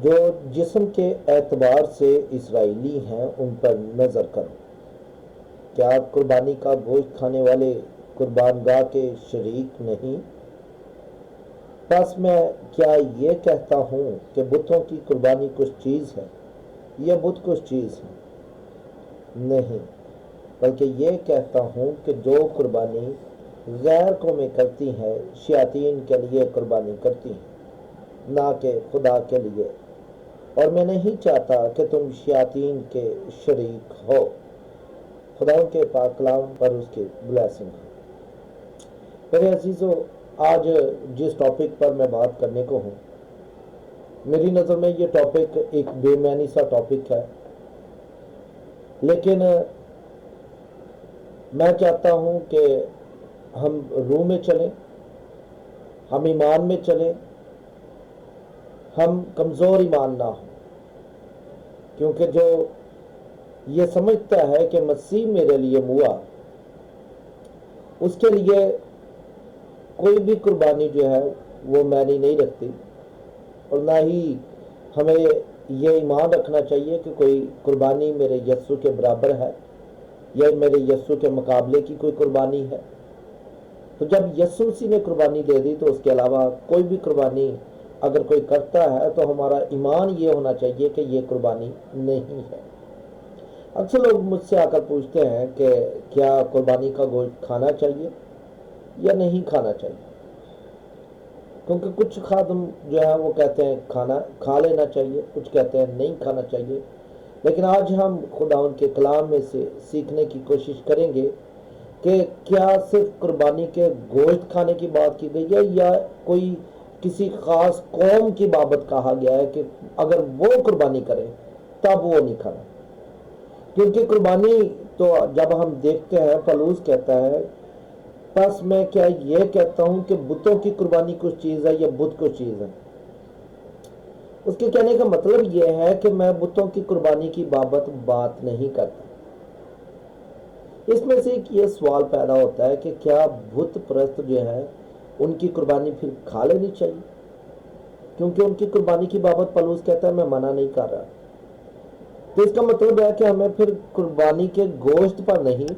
جو جسم کے اعتبار سے اسرائیلی ہیں ان پر نظر کرو، کیا قربانی کا گوشت کھانے والے قربان گاہ کے شریک نہیں؟ پس میں کیا یہ کہتا ہوں کہ بتوں کی قربانی کچھ چیز ہے یا بت کچھ چیز ہے؟ نہیں، بلکہ یہ کہتا ہوں کہ جو قربانی غیر قومیں کرتی ہیں شیاطین کے لیے قربانی کرتی ہیں، نہ کہ خدا کے لیے، اور میں نہیں چاہتا کہ تم شیاطین کے شریک ہو۔ خدا کے پاک کلام پر اس کی بلیسنگ ہو۔ میرے عزیزو، آج جس ٹاپک پر میں بات کرنے کو ہوں، میری نظر میں یہ ٹاپک ایک بے معنی سا ٹاپک ہے، لیکن میں چاہتا ہوں کہ ہم روح میں چلیں، ہم ایمان میں چلیں، ہم کمزور ایمان نہ ہوں، کیونکہ جو یہ سمجھتا ہے کہ مسیح میرے لیے ہوا، اس کے لیے کوئی بھی قربانی جو ہے وہ معنی نہیں رکھتی، اور نہ ہی ہمیں یہ ایمان رکھنا چاہیے کہ کوئی قربانی میرے یسوع کے برابر ہے یا میرے یسوع کے مقابلے کی کوئی قربانی ہے۔ تو جب یسوع مسیح نے قربانی دے دی تو اس کے علاوہ کوئی بھی قربانی اگر کوئی کرتا ہے تو ہمارا ایمان یہ ہونا چاہیے کہ یہ قربانی نہیں ہے۔ اکثر لوگ مجھ سے آ کر پوچھتے ہیں کہ کیا قربانی کا گوشت کھانا چاہیے یا نہیں کھانا چاہیے، کیونکہ کچھ خادم جو ہے وہ کہتے ہیں کھا لینا چاہیے، کچھ کہتے ہیں نہیں کھانا چاہیے۔ لیکن آج ہم خداوند کے کلام میں سے سیکھنے کی کوشش کریں گے کہ کیا صرف قربانی کے گوشت کھانے کی بات کی گئی ہے یا کوئی کسی خاص قوم کی بابت کہا گیا ہے کہ اگر وہ قربانی کرے تب وہ نہیں کھانا۔ کیونکہ قربانی تو جب ہم دیکھتے ہیں، پولس کہتا ہے پس میں کیا یہ کہتا ہوں کہ بتوں کی قربانی کچھ چیز ہے یا بت کچھ چیز ہے۔ اس کے کہنے کا مطلب یہ ہے کہ میں بتوں کی قربانی کی بابت بات نہیں کرتا۔ اس میں سے ایک یہ سوال پیدا ہوتا ہے کہ کیا بت پرست جو ہے ان کی قربانی پھر کھا لینی چاہیے؟ کیونکہ ان کی قربانی کی بابت پولس کہتا ہے میں منع نہیں کر رہا۔ تو اس کا مطلب ہے کہ ہمیں پھر قربانی کے گوشت پر نہیں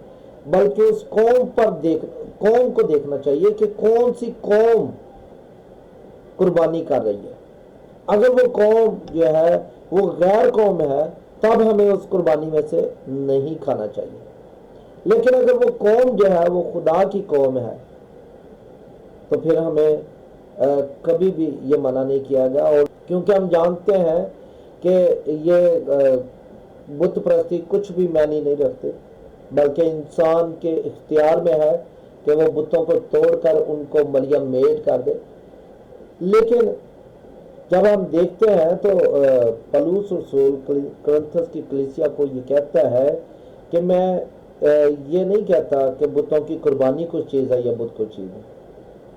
بلکہ اس قوم کو دیکھنا چاہیے کہ کون سی قوم قربانی کر رہی ہے۔ اگر وہ قوم جو ہے وہ غیر قوم ہے تب ہمیں اس قربانی میں سے نہیں کھانا چاہیے، لیکن اگر وہ قوم جو ہے وہ خدا کی قوم ہے تو پھر ہمیں کبھی بھی یہ منع نہیں کیا گیا۔ اور کیونکہ ہم جانتے ہیں کہ یہ بت پرستی کچھ بھی معنی نہیں رکھتے، بلکہ انسان کے اختیار میں ہے کہ وہ بتوں کو توڑ کر ان کو ملیم میٹ کر دے۔ لیکن جب ہم دیکھتے ہیں تو پولس رسول کرنتھس کی کلیسیا کو یہ کہتا ہے کہ میں یہ نہیں کہتا کہ بتوں کی قربانی کچھ چیز ہے یا بت کچھ چیز ہے،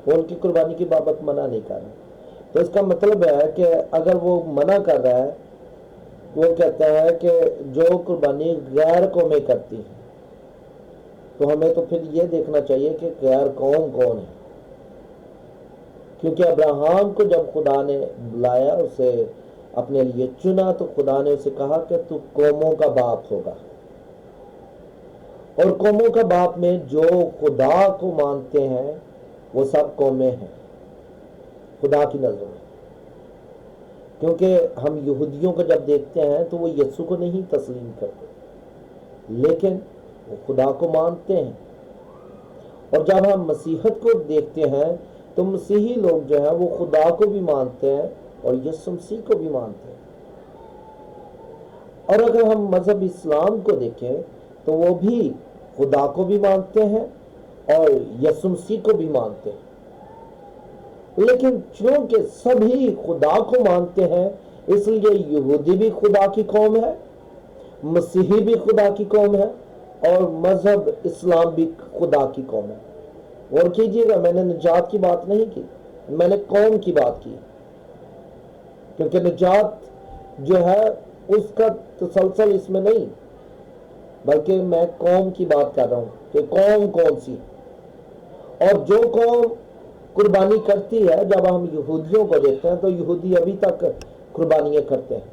وہ ان کی قربانی کی بابت منع نہیں کر رہا۔ تو اس کا مطلب ہے کہ اگر وہ منع کر رہا ہے، وہ کہتا ہے کہ جو قربانی غیر قومیں کرتی ہیں، تو ہمیں تو پھر یہ دیکھنا چاہیے کہ غیر قوم کون ہے، کیونکہ ابراہیم کو جب خدا نے بلایا، اسے اپنے لیے چنا، تو خدا نے اسے کہا کہ تو قوموں کا باپ ہوگا، اور قوموں کا باپ میں جو خدا کو مانتے ہیں وہ سب قومیں ہیں خدا کی نظر میں۔ کیونکہ ہم یہودیوں کو جب دیکھتے ہیں تو وہ یسوع کو نہیں تسلیم کرتے، لیکن وہ خدا کو مانتے ہیں۔ اور جب ہم مسیحت کو دیکھتے ہیں تو مسیحی لوگ جو ہیں وہ خدا کو بھی مانتے ہیں اور یسوع مسیح کو بھی مانتے ہیں۔ اور اگر ہم مذہب اسلام کو دیکھیں تو وہ بھی خدا کو بھی مانتے ہیں اور یسوع مسیح کو بھی مانتے ہیں۔ لیکن چونکہ سبھی خدا کو مانتے ہیں، اس لیے یہودی بھی خدا کی قوم ہے، مسیحی بھی خدا کی قوم ہے، اور مذہب اسلام بھی خدا کی قوم ہے۔ غور کیجئے گا، میں نے نجات کی بات نہیں کی، میں نے قوم کی بات کی، کیونکہ نجات جو ہے اس کا تسلسل اس میں نہیں، بلکہ میں قوم کی بات کر رہا ہوں کہ قوم کون سی، اور جو قوم قربانی کرتی ہے۔ جب ہم یہودیوں کو دیکھتے ہیں تو یہودی ابھی تک قربانیاں کرتے ہیں،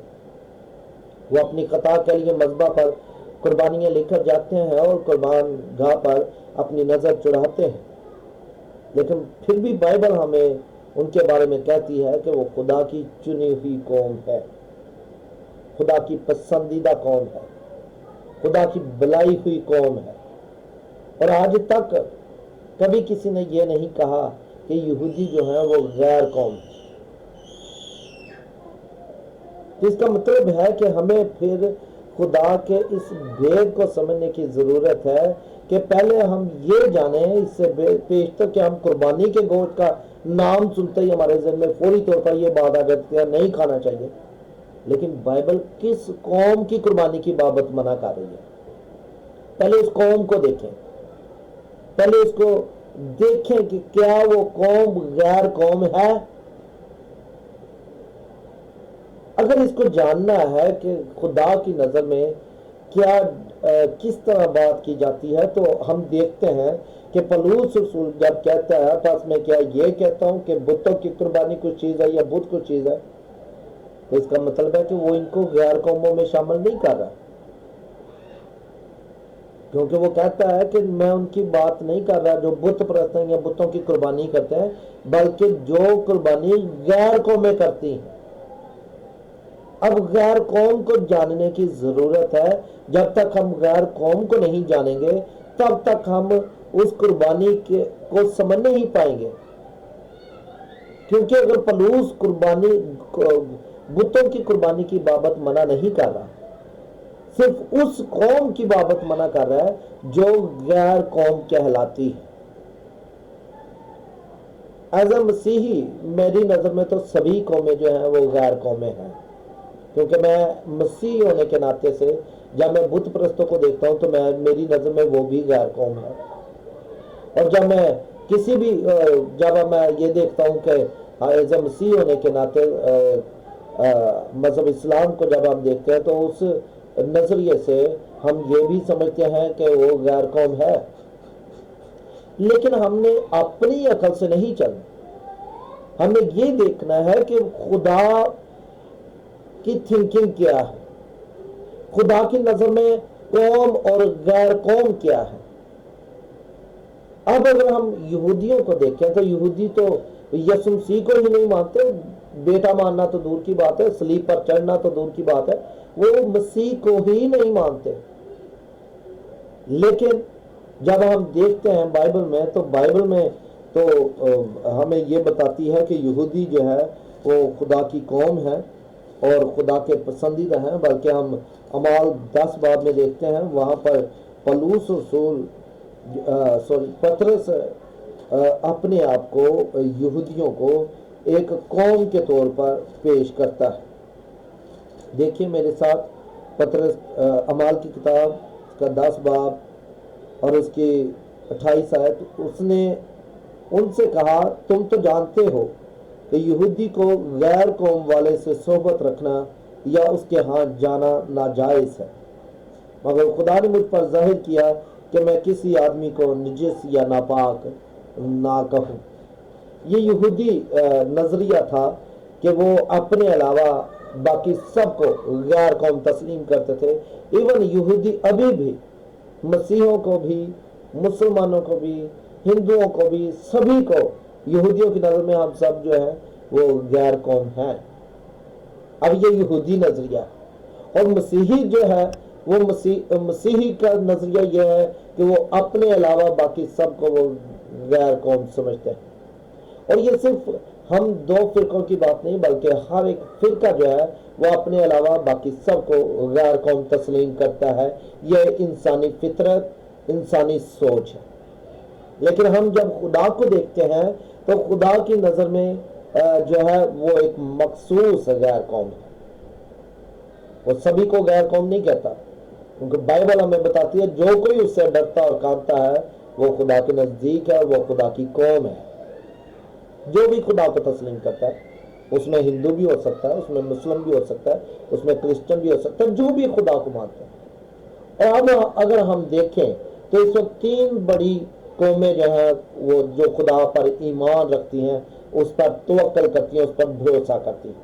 وہ اپنی قطع کے لیے مذبح پر قربانیاں لے کر جاتے ہیں اور قربان گاہ پر اپنی نظر چڑھاتے ہیں، لیکن پھر بھی بائبل ہمیں ان کے بارے میں کہتی ہے کہ وہ خدا کی چنی ہوئی قوم ہے، خدا کی پسندیدہ قوم ہے، خدا کی بلائی ہوئی قوم ہے۔ اور آج تک کبھی کسی نے یہ نہیں کہا کہ یہودی جو ہیں وہ غیر قوم ہے۔ اس کا مطلب ہے کہ ہمیں پھر خدا کے اس بھید کو سمجھنے کی ضرورت ہے کہ پہلے ہم یہ جانیں، اس سے پیشتر کہ ہم قربانی کے گوشت کا نام سنتے ہی ہمارے ذہن میں فوری طور پر یہ بات آ جاتی ہے نہیں کھانا چاہیے، لیکن بائبل کس قوم کی قربانی کی بابت منع کر رہی ہے؟ پہلے اس قوم کو دیکھیں، پہلے اس کو دیکھیں کہ کیا وہ قوم غیر قوم ہے۔ اگر اس کو جاننا ہے کہ خدا کی نظر میں کیا کس طرح بات کی جاتی ہے، تو ہم دیکھتے ہیں کہ پولس رسول جب کہتا ہے پس میں کیا یہ کہتا ہوں کہ بتوں کی قربانی کچھ چیز ہے یا بت کچھ چیز ہے، تو اس کا مطلب ہے کہ وہ ان کو غیر قوموں میں شامل نہیں کر رہا، کیونکہ وہ کہتا ہے کہ میں ان کی بات نہیں کر رہا جو بت پرست ہیں یا بتوں کی قربانی کرتے ہیں، بلکہ جو قربانی غیر قومیں کرتی ہیں۔ اب غیر قوم کو جاننے کی ضرورت ہے، جب تک ہم غیر قوم کو نہیں جانیں گے تب تک ہم اس قربانی کو سمجھ نہیں پائیں گے، کیونکہ اگر پولس قربانی بتوں کی قربانی کی بابت منع نہیں کر رہا، صرف اس قوم کی بابت منع کر رہا ہے جو غیر قوم کہلاتی ہے۔ ایز اے مسیحی میری نظر میں تو سبھی قومیں جو ہیں وہ غیر قومیں ہیں، کیونکہ میں مسیحی ہونے کے ناطے سے جب میں بت پرستوں کو دیکھتا ہوں تو میری نظر میں وہ بھی غیر قوم ہے، اور جب میں جب میں یہ دیکھتا ہوں کہ ایز اے مسیحی ہونے کے ناطے مذہب اسلام کو جب ہم دیکھتے ہیں تو اس نظریے سے ہم یہ بھی سمجھتے ہیں کہ وہ غیر قوم ہے، لیکن ہم نے اپنی عقل سے نہیں چلنا، ہمیں یہ دیکھنا ہے کہ خدا کی تھنکنگ کیا ہے، خدا کی نظر میں قوم اور غیر قوم کیا ہے۔ اب اگر ہم یہودیوں کو دیکھیں تو یہودی تو یسوع مسیح کو ہی نہیں مانتے، بیٹا ماننا تو دور کی بات ہے، صلیب پر چڑھنا تو دور کی بات ہے، وہ مسیح کو ہی نہیں مانتے۔ لیکن جب ہم دیکھتے ہیں بائبل میں تو بائبل میں تو ہمیں یہ بتاتی ہے کہ یہودی جو ہے وہ خدا کی قوم ہے اور خدا کے پسندیدہ ہیں، بلکہ ہم اعمال 10 باب میں دیکھتے ہیں وہاں پر پولس رسول پطرس اپنے آپ کو یہودیوں کو ایک قوم کے طور پر پیش کرتا ہے۔ دیکھیے میرے ساتھ پطرس اعمال کی کتاب کا 10 باب اور اس کی 28 آیت، اس نے ان سے کہا تم تو جانتے ہو کہ یہودی کو غیر قوم والے سے صحبت رکھنا یا اس کے ہاں جانا ناجائز ہے، مگر خدا نے مجھ پر ظاہر کیا کہ میں کسی آدمی کو نجس یا ناپاک نہ کہوں۔ یہ یہودی نظریہ تھا کہ وہ اپنے علاوہ باقی سب کو غیر قوم تسلیم کرتے تھے۔ ایون یہودی ابھی بھی مسیحوں کو بھی، مسلمانوں کو بھی، ہندوؤں کو بھی، سبھی کو یہودیوں کی نظر میں ہم سب جو ہیں وہ غیر قوم ہیں۔ اب یہ یہودی نظریہ، اور مسیحی جو ہے وہ مسیحی کا نظریہ یہ ہے کہ وہ اپنے علاوہ باقی سب کو وہ غیر قوم سمجھتے ہیں۔ اور یہ صرف ہم 2 فرقوں کی بات نہیں، بلکہ ہر ایک فرقہ جو ہے وہ اپنے علاوہ باقی سب کو غیر قوم تسلیم کرتا ہے۔ یہ انسانی فطرت، انسانی سوچ ہے۔ لیکن ہم جب خدا کو دیکھتے ہیں تو خدا کی نظر میں جو ہے وہ ایک مخصوص غیر قوم ہے، وہ سبھی کو غیر قوم نہیں کہتا، کیونکہ بائبل ہمیں بتاتی ہے جو کوئی اس سے ڈرتا اور کانپتا ہے وہ خدا کے نزدیک ہے، وہ خدا کی قوم ہے۔ جو بھی خدا کو تسلیم کرتا ہے، اس میں ہندو بھی ہو سکتا ہے، اس میں مسلم بھی ہو سکتا ہے، اس میں کرسچن بھی ہو سکتا ہے، جو بھی خدا کو مانتا ہے۔ اور اب اگر ہم دیکھیں تو اس وقت 3 بڑی قومیں جو ہیں وہ جو خدا پر ایمان رکھتی ہیں، اس پر توکل کرتی ہیں، اس پر بھروسہ کرتی ہیں۔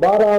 12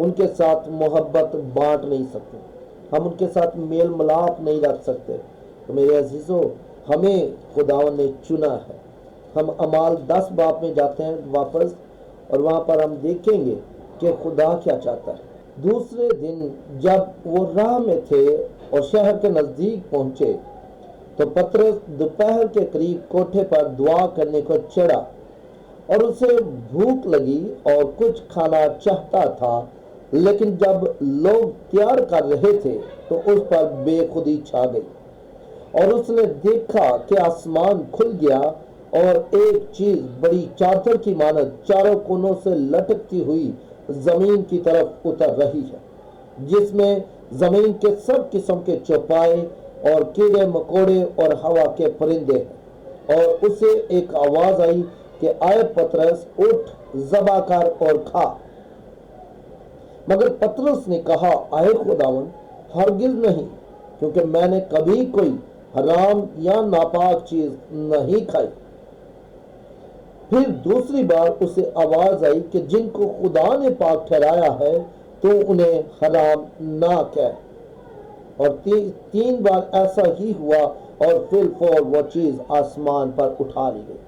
ان کے ساتھ محبت بانٹ نہیں سکتے، ہم ان کے ساتھ میل ملاپ نہیں رکھ سکتے۔ تو میرے عزیزو، ہمیں خداوند نے چنا ہے۔ ہم اعمال 10 باب میں جاتے ہیں واپس، اور وہاں پر ہم دیکھیں گے کہ خدا کیا چاہتا ہے۔ دوسرے دن جب وہ راہ میں تھے اور شہر کے نزدیک پہنچے تو پترس دوپہر کے قریب کوٹھے پر دعا کرنے کو چڑھا، اور اسے بھوک لگی اور کچھ کھانا چاہتا تھا، لیکن جب لوگ تیار کر رہے تھے تو اس پر بے خودی چھا گئی، اور اس نے دیکھا کہ آسمان کھل گیا اور ایک چیز بڑی چادر کی مانند چاروں کونوں سے لٹکتی ہوئی زمین کی طرف اتر رہی ہے، جس میں زمین کے سب قسم کے چوپائے اور کیڑے مکوڑے اور ہوا کے پرندے ہیں۔ اور اسے ایک آواز آئی کہ آئے پترس، اٹھ، ذبح کر اور کھا۔ مگر پترس نے کہا، آئے خداوند، ہرگز نہیں، کیونکہ میں نے کبھی کوئی حرام یا ناپاک چیز نہیں کھائی۔ پھر دوسری بار اسے آواز آئی کہ جن کو خدا نے پاک ٹھہرایا ہے تو انہیں حرام نہ کہہ۔ اور 3 بار ایسا ہی ہوا، اور فی الفور وہ چیز آسمان پر اٹھا لی گئی۔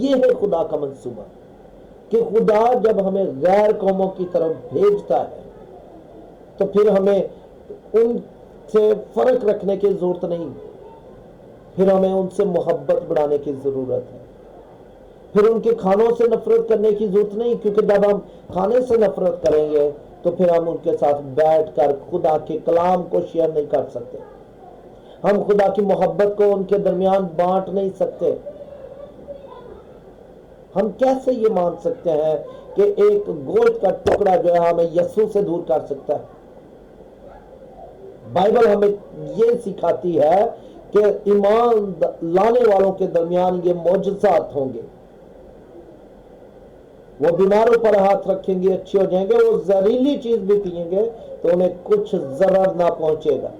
یہ ہے خدا کا منصوبہ، کہ خدا جب ہمیں غیر قوموں کی طرف بھیجتا ہے تو پھر ہمیں ان سے فرق رکھنے کی ضرورت نہیں، پھر ہمیں ان سے محبت بڑھانے کی ضرورت ہے، پھر ان کے کھانوں سے نفرت کرنے کی ضرورت نہیں، کیونکہ جب ہم کھانے سے نفرت کریں گے تو پھر ہم ان کے ساتھ بیٹھ کر خدا کے کلام کو شیئر نہیں کر سکتے، ہم خدا کی محبت کو ان کے درمیان بانٹ نہیں سکتے۔ ہم کیسے یہ مان سکتے ہیں کہ ایک گوشت کا ٹکڑا جو ہے ہمیں یسوع سے دور کر سکتا ہے؟ بائبل ہمیں یہ سکھاتی ہے کہ ایمان لانے والوں کے درمیان یہ معجزات ہوں گے، وہ بیماروں پر ہاتھ رکھیں گے، اچھے ہو جائیں گے، وہ زہریلی چیز بھی پئیں گے تو انہیں کچھ ضرر نہ پہنچے گا۔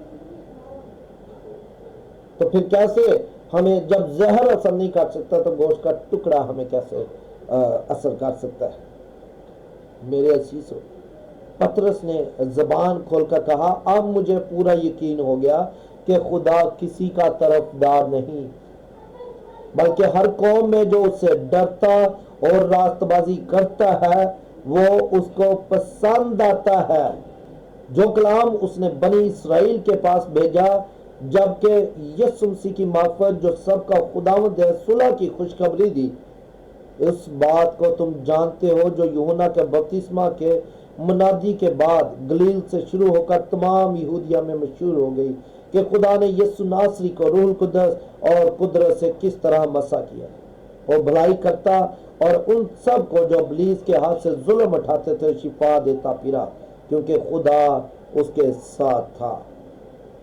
تو پھر کیسے ہمیں، جب زہر اثر نہیں کر سکتا تو گوشت کا ٹکڑا ہمیں کیسے اثر کر سکتا ہے؟ میرے عزیزو، پترس نے زبان کھول کر کہا، اب مجھے پورا یقین ہو گیا کہ خدا کسی کا طرفدار نہیں، بلکہ ہر قوم میں جو اس سے ڈرتا اور راست بازی کرتا ہے وہ اس کو پسند آتا ہے۔ جو کلام اس نے بنی اسرائیل کے پاس بھیجا، جبکہ یسوع مسیح کی معرفت جو سب کا خداوند ہے، صلح کی خوشخبری دی، اس بات کو تم جانتے ہو جو یوحنا کے بپتسمہ کے منادی کے بعد گلیل سے شروع ہو کر تمام یہودیہ میں مشہور ہو گئی، کہ خدا نے یسوع ناصری کو روح القدس اور قدرت سے کس طرح مسح کیا۔ وہ بھلائی کرتا اور ان سب کو جو ابلیس کے ہاتھ سے ظلم اٹھاتے تھے شفا دیتا پھرا، کیونکہ خدا اس کے ساتھ تھا۔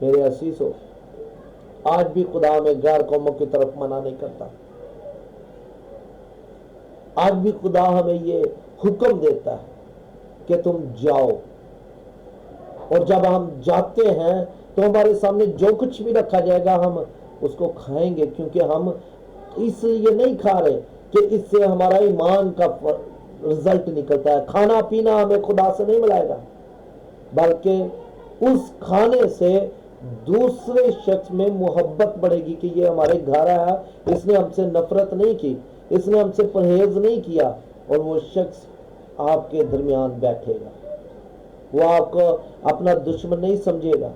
میرے عزیزو، آج بھی خدا ہمیں غیر قوموں کی طرف منع نہیں کرتا، آج بھی خدا ہمیں یہ حکم دیتا ہے کہ تم جاؤ، اور جب ہم جاتے ہیں تو ہمارے سامنے جو کچھ بھی رکھا جائے گا ہم اس کو کھائیں گے، کیونکہ ہم اس لیے نہیں کھا رہے کہ اس سے ہمارا ایمان کا رزلٹ نکلتا ہے، کھانا پینا ہمیں خدا سے نہیں ملائے گا، بلکہ اس کھانے سے دوسرے شخص میں محبت بڑھے گی کہ یہ ہمارے گھر آیا، اس نے ہم سے نفرت نہیں کی، اس نے ہم سے پرہیز نہیں کیا، اور وہ شخص آپ کے درمیان بیٹھے گا، وہ آپ کو اپنا دشمن نہیں سمجھے گا،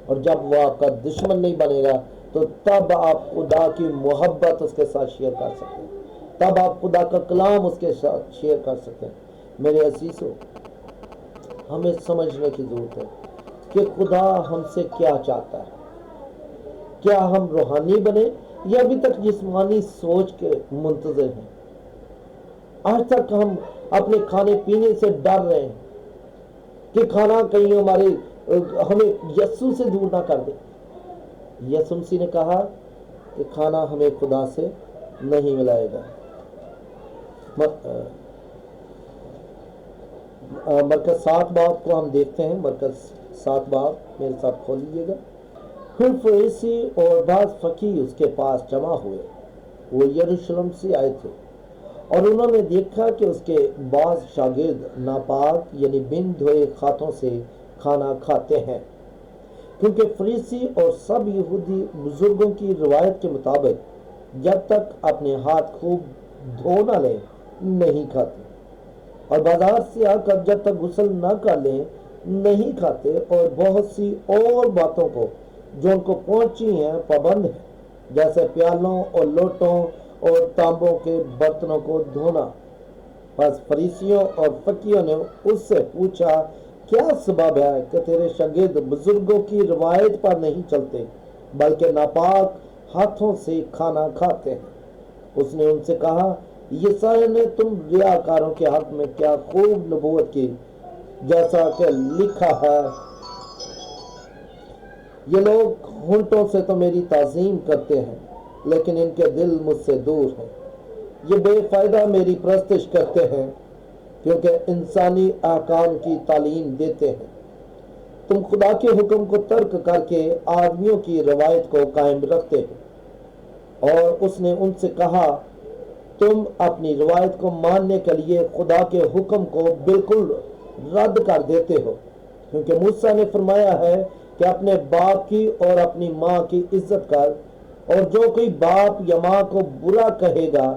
اور جب وہ آپ کا دشمن نہیں بنے گا تو تب آپ خدا کی محبت اس کے ساتھ شیئر کر سکتے ہیں، تب آپ خدا کا کلام اس کے ساتھ شیئر کر سکتے ہیں۔ میرے عزیزو، ہمیں سمجھنے کی ضرورت ہے کہ خدا ہم سے کیا چاہتا ہے۔ کیا ہم روحانی بنے یا ابھی تک جسمانی سوچ کے منتظر ہیں؟ آج تک ہم اپنے کھانے پینے سے ڈر رہے ہیں کہ کھانا کہیں ہمیں یسوع سے دور نہ کر دے۔ یسوع مسیح نے کہا کہ کھانا ہمیں خدا سے نہیں ملائے گا۔ مرکز 7 باب کو ہم دیکھتے ہیں، مرکز 7 باب میرے ساتھ کھول لیجیے گا۔ پھر فریسی اور بعض فقیہ اس کے پاس جمع ہوئے، وہ یروشلم سے آئے تھے، اور انہوں نے دیکھا کہ اس کے بعض شاگرد ناپاک یعنی بن دھوئے ہاتھوں سے کھانا کھاتے ہیں، کیونکہ فریسی اور سب یہودی بزرگوں کی روایت کے مطابق جب تک اپنے ہاتھ خوب دھو نہ لیں نہیں کھاتے، اور بازار سے آ کر جب تک غسل نہ کر لیں نہیں کھاتے، اور بہت سی اور باتوں کو جو ان کو پہنچی ہیں پابند ہیں، جیسے پیالوں اور لوٹوں اور تانبوں کے برتنوں کو دھونا۔ بس فریسیوں اور فقیوں نے اس سے پوچھا، کیا سبب ہے کہ تیرے شاگرد بزرگوں کی روایت پر نہیں چلتے بلکہ ناپاک ہاتھوں سے کھانا کھاتے ہیں؟ اس نے ان سے کہا، یسایا نے تم ریاکاروں کے حق میں کیا خوب نبوت کی، جیسا کہ لکھا ہے، یہ لوگ ہونٹوں سے تو میری تعظیم کرتے ہیں لیکن ان کے دل مجھ سے دور ہیں، یہ بے فائدہ میری پرستش کرتے ہیں کیونکہ انسانی احکام کی تعلیم دیتے ہیں۔ تم خدا کے حکم کو ترک کر کے آدمیوں کی روایت کو قائم رکھتے ہو۔ اور اس نے ان سے کہا، تم اپنی روایت کو ماننے کے لیے خدا کے حکم کو بالکل رد کر دیتے ہو، کیونکہ موسیٰ نے فرمایا ہے کہ اپنے باپ کی اور اپنی ماں کی عزت کر، اور جو کوئی باپ یا ماں کو برا کہے گا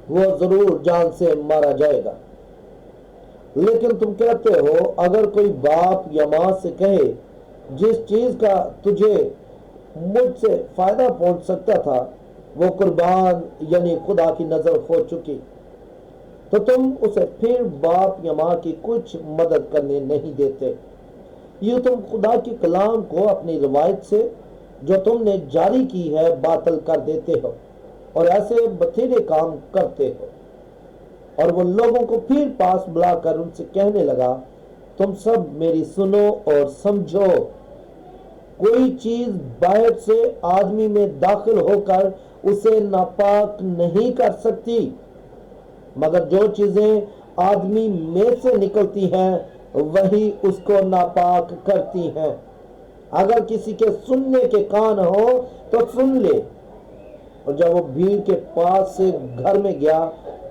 وہ ضرور جان سے مارا جائے گا۔ لیکن تم کہتے ہو، اگر کوئی باپ یا ماں سے کہے، جس چیز کا تجھے مجھ سے فائدہ پہنچ سکتا تھا وہ قربان یعنی خدا کی نظر ہو چکی، تو تم اسے پھر باپ یا ماں کی کچھ مدد کرنے نہیں دیتے۔ یہ تم خدا کے کلام کو اپنی روایت سے جو تم نے جاری کی ہے باطل کر دیتے ہو، اور ایسے بتھیرے کام کرتے ہو۔ اور وہ لوگوں کو پھر پاس بلا کر ان سے کہنے لگا، تم سب میری سنو اور سمجھو، کوئی چیز باہر سے آدمی میں داخل ہو کر اسے ناپاک نہیں کر سکتی، مگر جو چیزیں آدمی میں سے نکلتی ہیں وہی اس کو ناپاک کرتی ہیں۔ اگر کسی کے سننے کے کان ہو تو سن لے۔ اور جب وہ بھیڑ کے پاس سے گھر میں گیا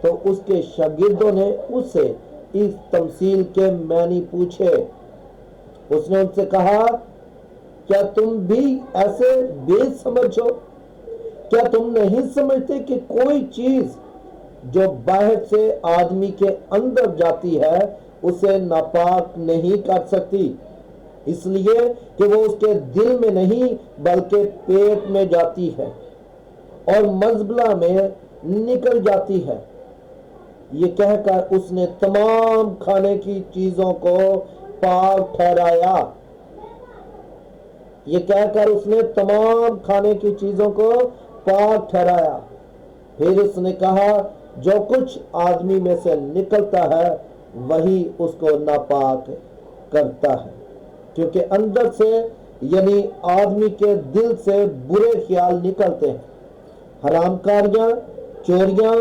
تو اس کے شاگردوں نے اس سے اس تمثیل کے معنی پوچھے۔ اس نے ان سے کہا، کیا تم بھی ایسے بے سمجھ ہو؟ کیا تم نہیں سمجھتے کہ کوئی چیز جو باہر سے آدمی کے اندر جاتی ہے اسے ناپاک نہیں کر سکتی، اس لیے کہ وہ اس کے دل میں نہیں بلکہ پیٹ میں جاتی ہے اور مزبلہ میں نکل جاتی ہے۔ یہ کہہ کر اس نے تمام کھانے کی چیزوں کو پاک ٹھہرایا۔ یہ کہہ کر اس نے تمام کھانے کی چیزوں کو پاک ٹھہرایا۔ پھر اس نے کہا، جو کچھ آدمی میں سے نکلتا ہے وہی اس کو ناپاک کرتا ہے، کیونکہ اندر سے یعنی آدمی کے دل سے برے خیال نکلتے ہیں، حرام کاریاں، چوریاں،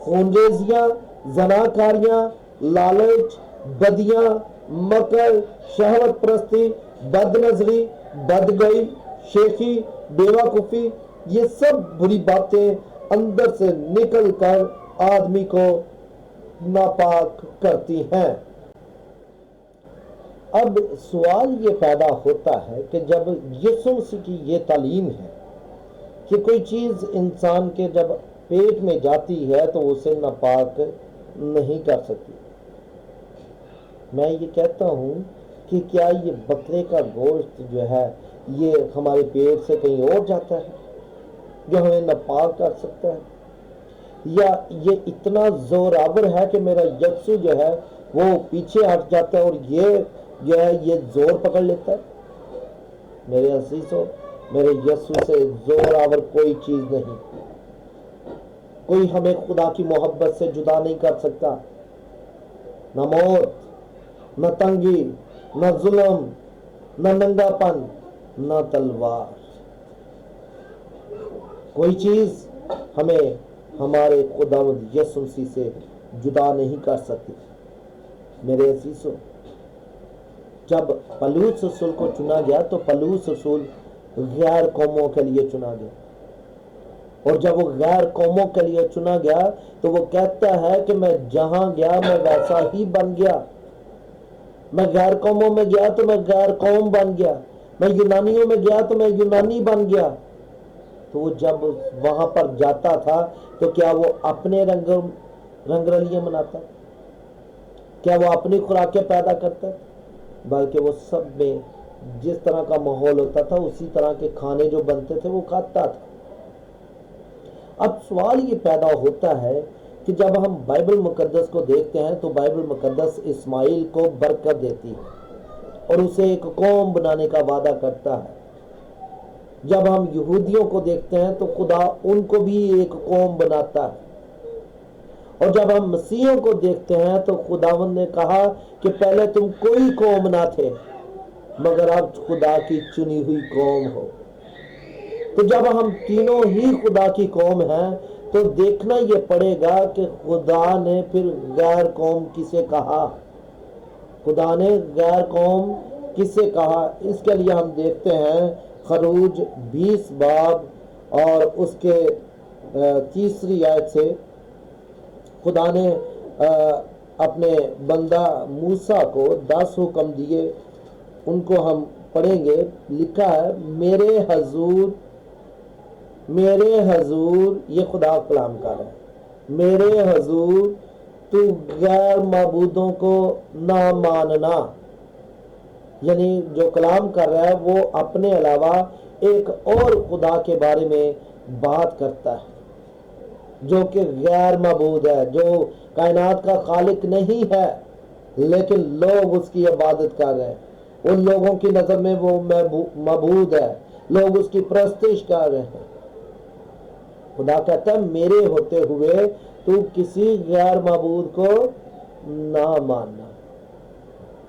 خون ریزیاں، زناکاریاں، لالچ، بدیاں، مکر، شہوت پرستی، بد نظری، بدگوئی، شیخی، بیوقوفی، یہ سب بری باتیں اندر سے نکل کر آدمی کو ناپاک کرتی ہیں۔ اب سوال یہ پیدا ہوتا ہے کہ جب یسوع مسیح کی یہ تعلیم ہے کہ کوئی چیز انسان کے جب پیٹ میں جاتی ہے تو اسے ناپاک نہیں کر سکتی، میں یہ کہتا ہوں کہ کیا یہ بکرے کا گوشت جو ہے یہ ہمارے پیٹ سے کہیں اور جاتا ہے جو ہمیں ناپاک کر سکتا ہے؟ یا یہ اتنا زوراور ہے کہ میرا یسوع جو ہے وہ پیچھے ہٹ جاتا ہے اور یہ جو ہے یہ زور پکڑ لیتا ہے؟ میرے عزیزو، میرے یسوع سے زوراور کوئی چیز نہیں، کوئی ہمیں خدا کی محبت سے جدا نہیں کر سکتا، نہ موت، نہ تنگی، نہ ظلم، نہ ننگا پن، نہ تلوار، کوئی چیز ہمیں ہمارے خداوند یسوع مسیح سے جدا نہیں کر سکتی۔ میرے عزیزو، جب پلوس رسول کو چنا گیا تو پلوس رسول غیر قوموں کے لیے چنا گیا، اور جب وہ غیر قوموں کے لیے چنا گیا تو وہ کہتا ہے کہ میں جہاں گیا میں ویسا ہی بن گیا، میں غیر قوموں میں گیا تو میں غیر قوم بن گیا، میں یونانیوں میں گیا تو میں یونانی بن گیا۔ تو وہ جب وہاں پر جاتا تھا تو کیا وہ اپنے رنگ رلیاں مناتا، کیا وہ اپنی خوراکیں پیدا کرتا، بلکہ وہ سب میں جس طرح کا ماحول ہوتا تھا اسی طرح کے کھانے جو بنتے تھے وہ کھاتا تھا۔ اب سوال یہ پیدا ہوتا ہے کہ جب ہم بائبل مقدس کو دیکھتے ہیں تو بائبل مقدس اسماعیل کو برکت دیتی ہے اور اسے ایک قوم بنانے کا وعدہ کرتا ہے۔ جب ہم یہودیوں کو دیکھتے ہیں تو خدا ان کو بھی ایک قوم بناتا ہے، اور جب ہم مسیحوں کو دیکھتے ہیں تو خداوند نے کہا کہ پہلے تم کوئی قوم نہ تھے مگر اب خدا کی چنی ہوئی قوم ہو۔ تو جب ہم تینوں ہی خدا کی قوم ہیں تو دیکھنا یہ پڑے گا کہ خدا نے پھر غیر قوم کسے کہا، خدا نے غیر قوم کسے کہا۔ اس کے لیے ہم دیکھتے ہیں خروج 20 باب اور اس کے 3 آیت سے خدا نے اپنے بندہ موسیٰ کو 10 حکم دیے، ان کو ہم پڑھیں گے۔ لکھا ہے میرے حضور یہ خدا کلام کر ہے، میرے حضور تو غیر معبودوں کو نہ ماننا، یعنی جو کلام کر رہا ہے وہ اپنے علاوہ ایک اور خدا کے بارے میں بات کرتا ہے جو کہ غیر معبود ہے، جو کائنات کا خالق نہیں ہے، لیکن لوگ اس کی عبادت کر رہے ہیں، ان لوگوں کی نظر میں وہ معبود ہے، لوگ اس کی پرستش کر رہے ہیں۔ خدا کہتا ہے میرے ہوتے ہوئے تو کسی غیر معبود کو نہ ماننا۔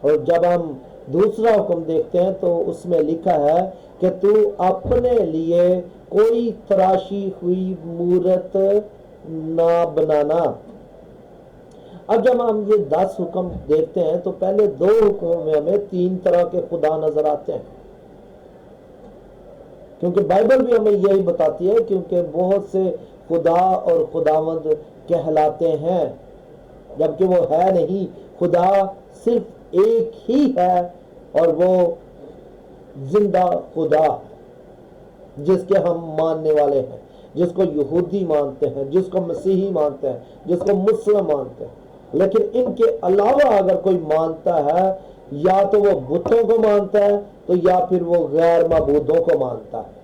اور جب ہم دوسرا حکم دیکھتے ہیں تو اس میں لکھا ہے کہ تو اپنے لیے کوئی تراشی ہوئی مورت نہ بنانا۔ اب جب ہم یہ 10 حکم دیکھتے ہیں تو پہلے 2 حکموں میں ہمیں 3 طرح کے خدا نظر آتے ہیں، کیونکہ بائبل بھی ہمیں یہی بتاتی ہے، کیونکہ بہت سے خدا اور خداوند کہلاتے ہیں جبکہ وہ ہے نہیں۔ خدا صرف ایک ہی ہے اور وہ زندہ خدا جس کے ہم ماننے والے ہیں، جس کو یہودی مانتے ہیں، جس کو مسیحی مانتے ہیں، جس کو مسلم مانتے ہیں۔ لیکن ان کے علاوہ اگر کوئی مانتا ہے یا تو وہ بتوں کو مانتا ہے تو یا پھر وہ غیر معبودوں کو مانتا ہے۔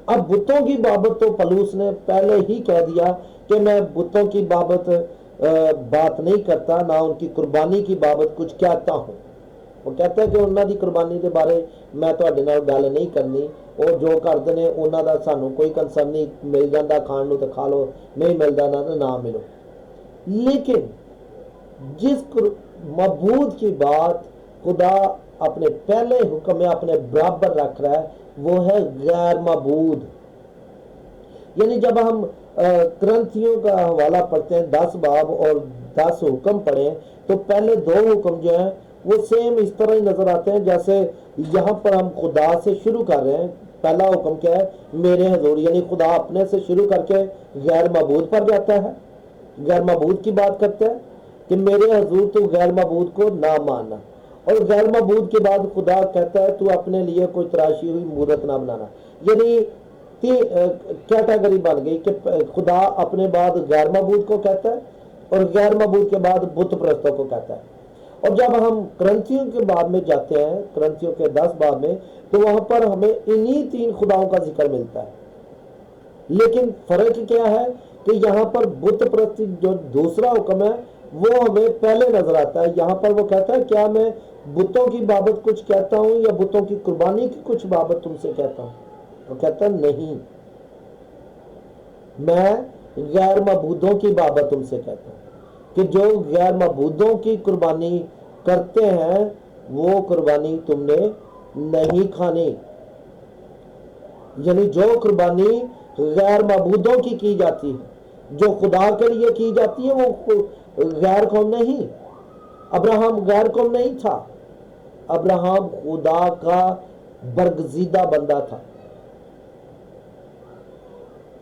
اب بتوں کی بابت تو پلوس نے پہلے ہی کہہ دیا کہ میں بتوں کی بابت بات نہیں کرتا، نہ ان کی قربانی کی بابت کچھ کہتا ہوں۔ وہ کہتا ہے کہ انہوں دی قربانی کے بارے میں تواڈے نال گل نہیں کرنی، اور جو کردے نے انہوں دا سانوں کوئی کنسرن نہیں، مل جاندہ کھان نو تو کھا لو، نہیں ملدا نہ ملو۔ لیکن جس معبود کی بات خدا اپنے پہلے حکم میں اپنے برابر رکھ رہا ہے وہ ہے غیر معبود۔ یعنی جب ہم کرنتھیوں کا حوالہ پڑھتے ہیں 10 باب اور 10 حکم پڑھیں تو پہلے 2 حکم جو ہیں وہ سیم اس طرح ہی نظر آتے ہیں جیسے یہاں پر ہم خدا سے شروع کر رہے ہیں۔ پہلا حکم کیا ہے؟ میرے حضور، یعنی خدا اپنے سے شروع کر کے غیر معبود پر جاتا ہے، غیر معبود کی بات کرتا ہے کہ میرے حضور تو غیر معبود کو نہ ماننا، اور غیر معبود کے بعد خدا کہتا ہے تو اپنے لیے کوئی تراشی ہوئی مورت نہ بنانا۔ یعنی کیٹیگری بن گئی کہ خدا اپنے بعد غیر معبود کو کہتا ہے اور غیر معبود کے بعد بت پرستوں کو کہتا ہے۔ اور جب ہم کرنتھیوں کے باب میں جاتے ہیں، کرنتھیوں کے 10 باب میں، تو وہاں پر ہمیں انہی 3 خداؤں کا ذکر ملتا ہے۔ لیکن فرق کیا ہے کہ یہاں پر بت پرستی جو دوسرا حکم ہے وہ ہمیں پہلے نظر آتا ہے۔ یہاں پر وہ کہتا ہے کیا میں بتوں کی بابت کچھ کہتا ہوں یا بتوں کی قربانی کی کچھ بابت تم سے کہتا ہوں؟ وہ کہتا ہے نہیں، میں غیر معبودوں کی بابت تم سے کہتا ہوں کہ جو غیر معبودوں کی قربانی کرتے ہیں وہ قربانی تم نے نہیں کھانی۔ یعنی جو قربانی غیر معبودوں کی جاتی ہے، جو خدا کے لیے کی جاتی ہے، وہ غیر قوم نہیں۔ ابراہم غیر قوم نہیں تھا، ابراہم خدا کا برگزیدہ بندہ تھا۔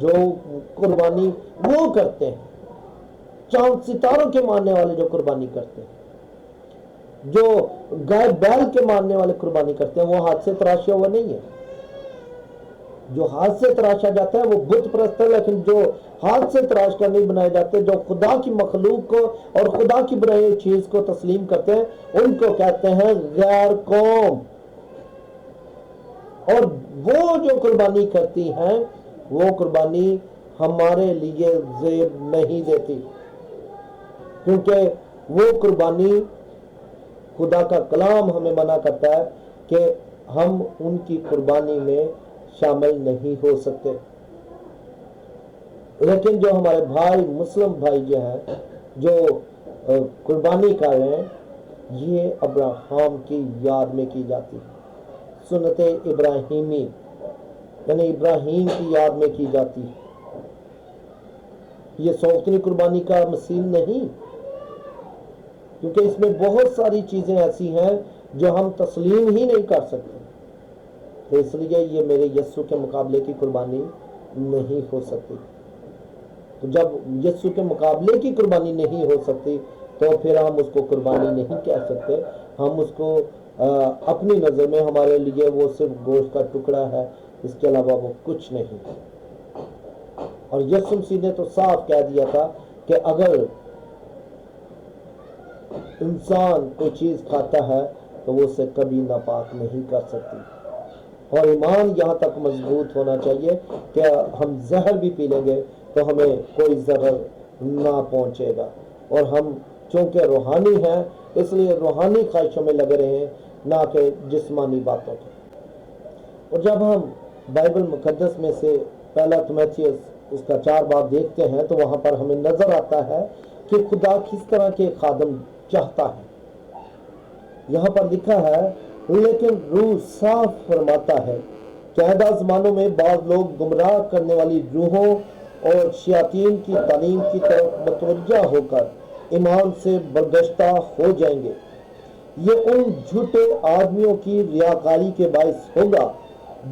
جو قربانی وہ کرتے ہیں، چاند ستاروں کے ماننے والے جو قربانی کرتے ہیں، جو گائے بیل کے ماننے والے قربانی کرتے ہیں، وہ ہاتھ سے تراشا ہوا نہیں ہے۔ جو ہاتھ سے تراشا جاتا ہے وہ بت پرست ہے، لیکن جو ہاتھ سے تراش کر نہیں بنائے جاتے، جو خدا کی مخلوق کو اور خدا کی بنائی ہوئی چیز کو تسلیم کرتے ہیں، ان کو کہتے ہیں غیر قوم۔ اور وہ جو قربانی کرتی ہیں، وہ قربانی ہمارے لیے زیب نہیں دیتی، کیونکہ وہ قربانی خدا کا کلام ہمیں منع کرتا ہے کہ ہم ان کی قربانی میں شامل نہیں ہو سکتے۔ لیکن جو ہمارے بھائی مسلم بھائی جو ہیں، جو قربانی کر رہے ہیں، یہ ابراہیم کی یاد میں کی جاتی ہے، سنت ابراہیمی، یعنی ابراہیم کی یاد میں کی جاتی ہے۔ یہ سوختنی قربانی کا مثیل نہیں، کیونکہ اس میں بہت ساری چیزیں ایسی ہیں جو ہم تسلیم ہی نہیں کر سکتے، تو اس لیے یہ میرے یسوع کے مقابلے کی قربانی نہیں ہو سکتی۔ تو جب یسوع کے مقابلے کی قربانی نہیں ہو سکتی تو پھر ہم اس کو قربانی نہیں کہہ سکتے۔ ہم اس کو اپنی نظر میں ہمارے لیے وہ صرف گوشت کا ٹکڑا ہے، اس کے علاوہ وہ کچھ نہیں۔ اور یسوع مسیح نے تو صاف کہہ دیا تھا کہ اگر انسان کوئی چیز کھاتا ہے تو وہ اسے کبھی ناپاک نہیں کر سکتی۔ اور ایمان یہاں تک مضبوط ہونا چاہیے کہ ہم زہر بھی پی لیں گے تو ہمیں کوئی ضرر نہ پہنچے گا، اور ہم چونکہ روحانی ہیں اس لیے روحانی خواہشوں میں لگے رہے ہیں، نہ کہ جسمانی باتوں پہ۔ اور جب ہم بائبل مقدس میں سے پہلا تیموتھیوس اس کا 4 باب دیکھتے ہیں تو وہاں پر ہمیں نظر آتا ہے کہ خدا کس طرح کے خادم چاہتا ہے۔ یہاں پر لکھا ہے، لیکن روح صاف فرماتا ہے کہ آئندہ زمانوں میں بعض لوگ گمراہ کرنے والی روحوں اور شیاطین کی تعلیم کی طرف متوجہ ہو کر ایمان سے برگشتہ ہو جائیں گے۔ یہ ان جھوٹے آدمیوں کی ریاکاری کے باعث ہوگا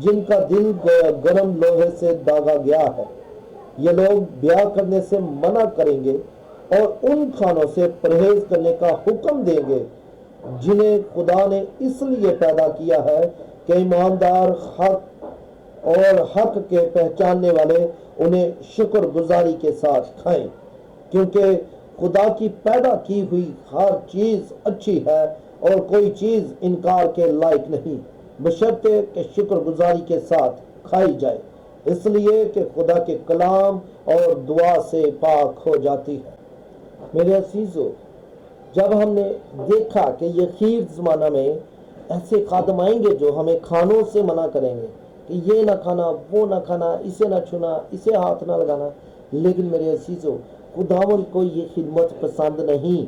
جن کا دل گرم لوہے سے داغا گیا ہے۔ یہ لوگ بیاہ کرنے سے منع کریں گے اور ان کھانوں سے پرہیز کرنے کا حکم دیں گے جنہیں خدا نے اس لیے پیدا کیا ہے کہ ایماندار حق اور حق کے پہچاننے والے انہیں شکر گزاری کے ساتھ کھائیں، کیونکہ خدا کی پیدا کی ہوئی ہر چیز اچھی ہے اور کوئی چیز انکار کے لائق نہیں، بشرطے کہ شکر گزاری کے ساتھ کھائی جائے، اس لیے کہ خدا کے کلام اور دعا سے پاک ہو جاتی ہے۔ میرے عزیزو، جب ہم نے دیکھا کہ یہ خیر زمانہ میں ایسے خادم آئیں گے جو ہمیں کھانوں سے منع کریں گے کہ یہ نہ کھانا، وہ نہ کھانا، اسے نہ چھونا، اسے ہاتھ نہ لگانا، لیکن میرے عزیزو، خداوند کو یہ خدمت پسند نہیں۔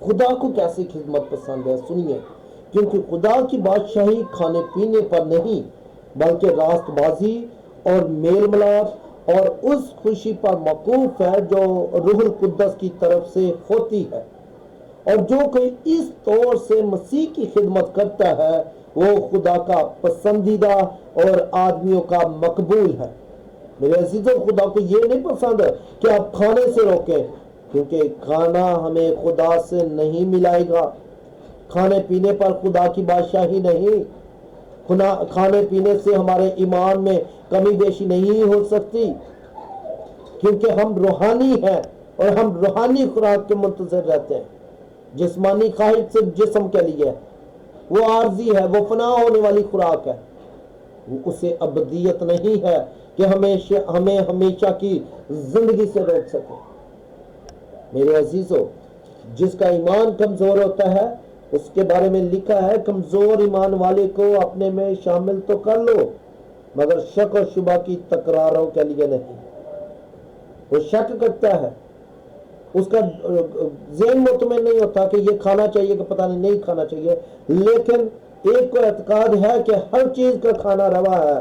خدا کو کیسی خدمت پسند ہے؟ سنیے، کیونکہ خدا کی بادشاہی کھانے پینے پر نہیں بلکہ راست بازی اور میل ملاپ اور اس خوشی پر موقوف ہے جو روح القدس کی طرف سے ہوتی ہے، اور جو کوئی اس طور سے مسیح کی خدمت کرتا ہے وہ خدا کا پسندیدہ اور آدمیوں کا مقبول ہے۔ میرے عزیزوں، خدا کو یہ نہیں پسند کہ آپ کھانے سے روکیں، کیونکہ کھانا ہمیں خدا سے نہیں ملائے گا۔ کھانے پینے پر خدا کی بادشاہی نہیں، کھانے پینے سے ہمارے ایمان میں کمی بیشی نہیں ہو سکتی، کیونکہ ہم روحانی ہیں اور ہم روحانی خوراک کے منتظر رہتے ہیں۔ جسمانی خواہش صرف جسم کے لیے ہے، وہ عارضی ہے، وہ فنا ہونے والی خوراک ہے، اسے ابدیت نہیں ہے کہ ہمیں ہمیشہ کی زندگی سے روک سکے۔ میرے عزیزو، جس کا ایمان کمزور ہوتا ہے اس کے بارے میں لکھا ہے، کمزور ایمان والے کو اپنے میں شامل تو کر لو مگر شک و شبہ کی تکراروں کے لیے نہیں۔ وہ شک کرتا ہے، اس کا ذہن مطمئن نہیں ہوتا کہ یہ کھانا چاہیے کہ پتہ نہیں کھانا چاہیے، لیکن ایک کو اعتقاد ہے کہ ہر چیز کا کھانا روا ہے،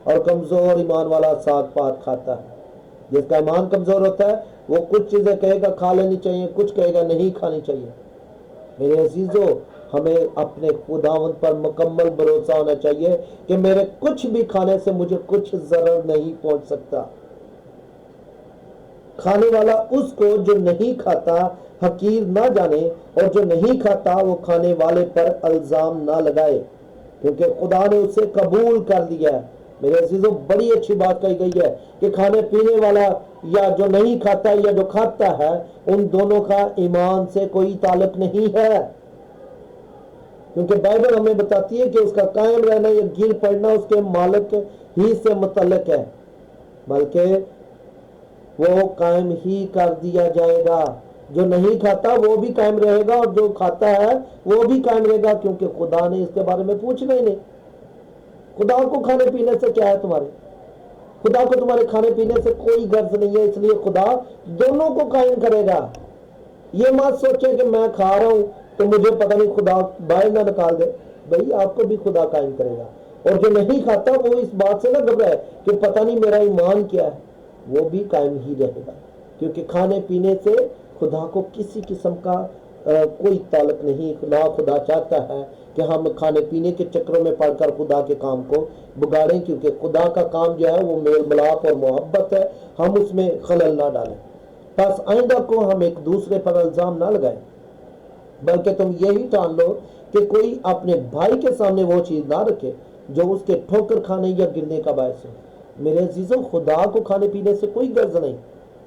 اور کمزور ایمان والا ساگ پات کھاتا ہے۔ جس کا ایمان کمزور ہوتا ہے وہ کچھ چیزیں کہے گا کھا لینی چاہیے، کچھ کہے گا نہیں کھانی چاہیے۔ میرے عزیزو، ہمیں اپنے خداوند پر مکمل بھروسہ ہونا چاہیے کہ میرے کچھ بھی کھانے سے مجھے کچھ ضرر نہیں پہنچ سکتا۔ کھانے والا اس کو جو نہیں کھاتا حقیر نہ جانے، اور جو نہیں کھاتا وہ کھانے والے پر الزام نہ لگائے، کیونکہ خدا نے اسے قبول کر دیا ہے۔ میرے عزیزوں، بڑی اچھی بات کہی گئی ہے کہ کھانے پینے والا یا جو نہیں کھاتا یا جو کھاتا ہے، ان دونوں کا ایمان سے کوئی تعلق نہیں ہے، کیونکہ بائبل ہمیں بتاتی ہے کہ اس کا قائم رہنا یا گر پڑنا اس کے مالک ہی سے متعلق ہے، بلکہ وہ قائم ہی کر دیا جائے گا۔ جو نہیں کھاتا وہ بھی قائم رہے گا، اور جو کھاتا ہے وہ بھی قائم رہے گا، کیونکہ خدا نے اس کے بارے میں پوچھنا ہی نہیں۔ خدا کو کھانے پینے سے کیا ہے تمہارے؟ خدا کو تمہارے کھانے پینے سے کوئی غرض نہیں ہے، اس لیے خدا دونوں کو قائم کرے گا۔ یہ مت سوچیں کہ میں کھا رہا ہوں تو مجھے پتہ نہیں خدا باہر نہ نکال دے، بھئی آپ کو بھی خدا قائم کرے گا۔ اور جو نہیں کھاتا وہ اس بات سے نہ گھبرائے کہ پتہ نہیں میرا ایمان کیا ہے، وہ بھی قائم ہی رہے گا، کیونکہ کھانے پینے سے خدا کو کسی قسم کا کوئی تعلق نہیں۔ نہ خدا چاہتا ہے کہ ہم کھانے پینے کے چکروں میں پڑ کر خدا کے کام کو بگاڑیں، کیونکہ خدا کا کام جو ہے وہ میل ملاپ اور محبت ہے، ہم اس میں خلل نہ ڈالیں۔ بس آئندہ کو ہم ایک دوسرے پر الزام نہ لگائیں، بلکہ تم یہی ٹھان لو کہ کوئی اپنے بھائی کے سامنے وہ چیز نہ رکھے جو اس کے ٹھوکر کھانے یا گرنے کا باعث ہو۔ میرے عزیزوں، خدا کو کھانے پینے سے کوئی غرض نہیں۔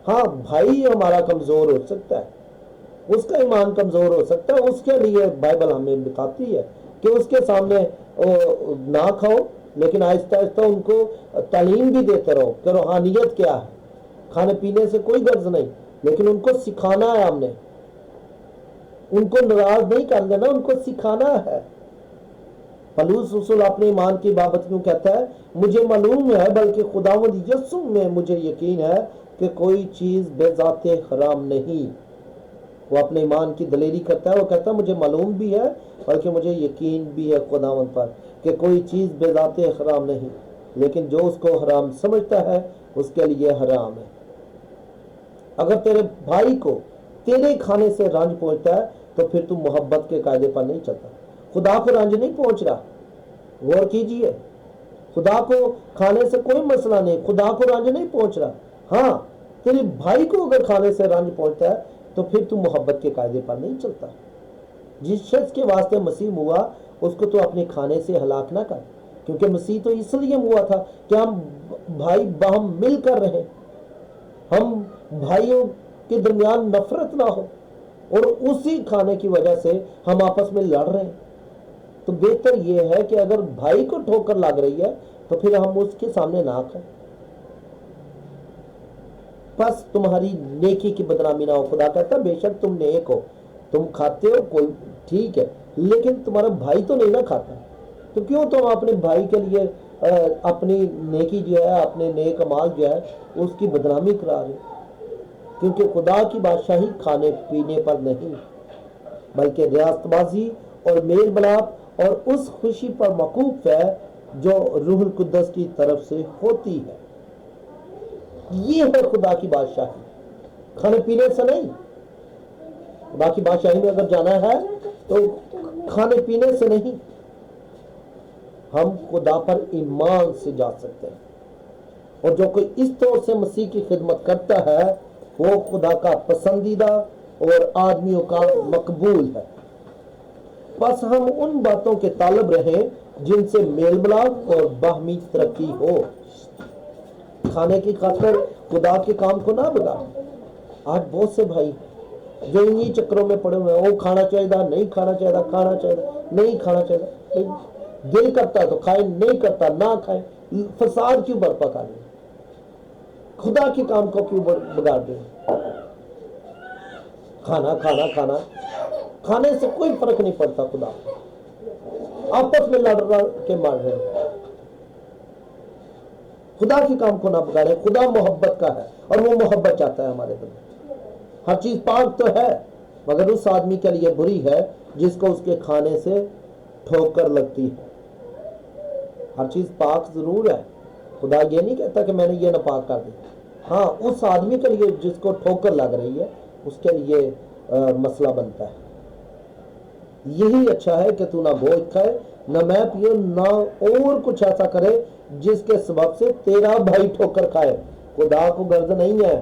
ہاں، بھائی ہمارا کمزور ہو سکتا ہے، اس کا ایمان کمزور ہو سکتا ہے، اس کے لیے بائبل ہمیں بتاتی ہے کہ اس کے سامنے نہ کھاؤ، لیکن آہستہ آہستہ ان کو تعلیم بھی دیتے رہو کہ روحانیت کیا ہے۔ کھانے پینے سے کوئی غرض نہیں، لیکن ان کو سکھانا ہے، ہم نے ان کو ناراض نہیں کر دینا، ان کو سکھانا ہے۔ پولس رسول اپنے ایمان کی بابت کیوں کہتا ہے؟ مجھے معلوم ہے، بلکہ خداوند یسوع میں مجھے یقین ہے کہ کوئی چیز بے ذات حرام نہیں۔ وہ اپنے ایمان کی دلیری کرتا ہے، وہ کہتا ہے مجھے معلوم بھی ہے بلکہ مجھے یقین بھی ہے خداوند پر کہ کوئی چیز بے ذات حرام نہیں، لیکن جو اس کو حرام سمجھتا ہے اس کے لیے حرام ہے۔ اگر تیرے بھائی کو تیرے کھانے سے رنج پہنچتا ہے تو پھر تم محبت کے قاعدے پر نہیں چلتا۔ خدا کو رنج نہیں پہنچ رہا، غور کیجئے، خدا کو کھانے سے کوئی مسئلہ نہیں، خدا کو رنج نہیں پہنچ رہا۔ ہاں، تیرے بھائی کو اگر کھانے سے رنج پہنچتا ہے تو پھر تم محبت کے قاعدے پر نہیں چلتا۔ جس شخص کے واسطے مسیح ہوا اس کو تو اپنے کھانے سے ہلاک نہ کر، کیونکہ مسیح تو اس لیے ہوا تھا کہ ہم بھائی باہم مل کر رہیں، ہم بھائیوں کے درمیان نفرت نہ ہو، اور اسی کھانے کی وجہ سے ہم آپس میں لڑ رہے ہیں۔ تو بہتر یہ ہے کہ اگر بھائی کو ٹھوکر لگ رہی ہے تو پھر ہم اس کے سامنے نہ کھائیں، بس تمہاری نیکی کی بدنامی نہ ہو۔ خدا کہتا ہے بے شک تم نیک ہو، تم کھاتے ہو، کوئی ٹھیک ہے، لیکن تمہارا بھائی تو نہیں نہ کھاتا، تو کیوں تم اپنے بھائی کے لیے اپنی نیکی جو ہے، اپنے نیک اعمال جو ہے اس کی بدنامی کرا رہے؟ کیونکہ خدا کی بادشاہی کھانے پینے پر نہیں، بلکہ ریاست بازی اور میل ملاپ اور اس خوشی پر موقوف ہے جو روح القدس کی طرف سے ہوتی ہے۔ یہ ہے خدا کی بادشاہی، کھانے پینے سے نہیں۔ خدا کی بادشاہی میں اگر جانا ہے تو کھانے پینے سے نہیں، ہم خدا پر ایمان سے جا سکتے ہیں۔ اور جو کوئی اس طور سے مسیح کی خدمت کرتا ہے وہ خدا کا پسندیدہ اور آدمیوں کا مقبول ہے۔ بس ہم ان باتوں کے طالب رہیں جن سے میل ملاپ اور باہمی ترقی ہو۔ کھانے کی خاطر خدا کے کام کو نہ بگاڑ۔ آج بہت سے بھائی جو انہی چکروں میں پڑے ہوئے ہیں، وہ کھانا چاہیے، نہیں کھانا چاہیے، کھانا چاہیے، نہیں کھانا چاہیے، دل کرتا ہے تو کھائے، نہیں کرتا نہ کھائے۔ فساد کیوں برپا کر رہے ہیں؟ خدا کے کام کو کیوں بگاڑ رہے ہیں؟ کھانا کھانا کھانا کھانے سے کوئی فرق نہیں پڑتا، خدا آپس میں لڑ کے مار رہے ہیں۔ خدا کے کام کو نہ بگاڑے۔ خدا محبت کا ہے اور وہ محبت چاہتا ہے ہمارے دل میں۔ ہر چیز پاک تو ہے مگر اس آدمی کے لیے بری ہے جس کو اس کے کھانے سے ٹھوکر لگتی ہے۔ ہر چیز پاک ضرور ہے، خدا یہ نہیں کہتا کہ میں نے یہ ناپاک کر دی۔ ہاں، اس آدمی کے لیے جس کو ٹھوکر لگ رہی ہے اس کے لیے مسئلہ بنتا ہے، یہی اچھا ہے کہ تو نہ گوشت کھائے نہ میں پیو نہ اور کچھ ایسا کرے جس کے سبب سے تیرا بھائی ٹھوکر کھائے. خدا کو غرض نہیں ہے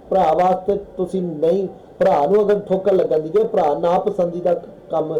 ਭਰਾ ਵਾਸਤੇ ਤੁਸੀਂ ਨਹੀਂ ਭਰਾ ਨੂੰ ਅਗਰ ਠੋਕਰ ਲੱਗਣ ਦੀ ਜੇ ਭਰਾ ਨਾ ਪਸੰਦੀਦਾ ਕੰਮ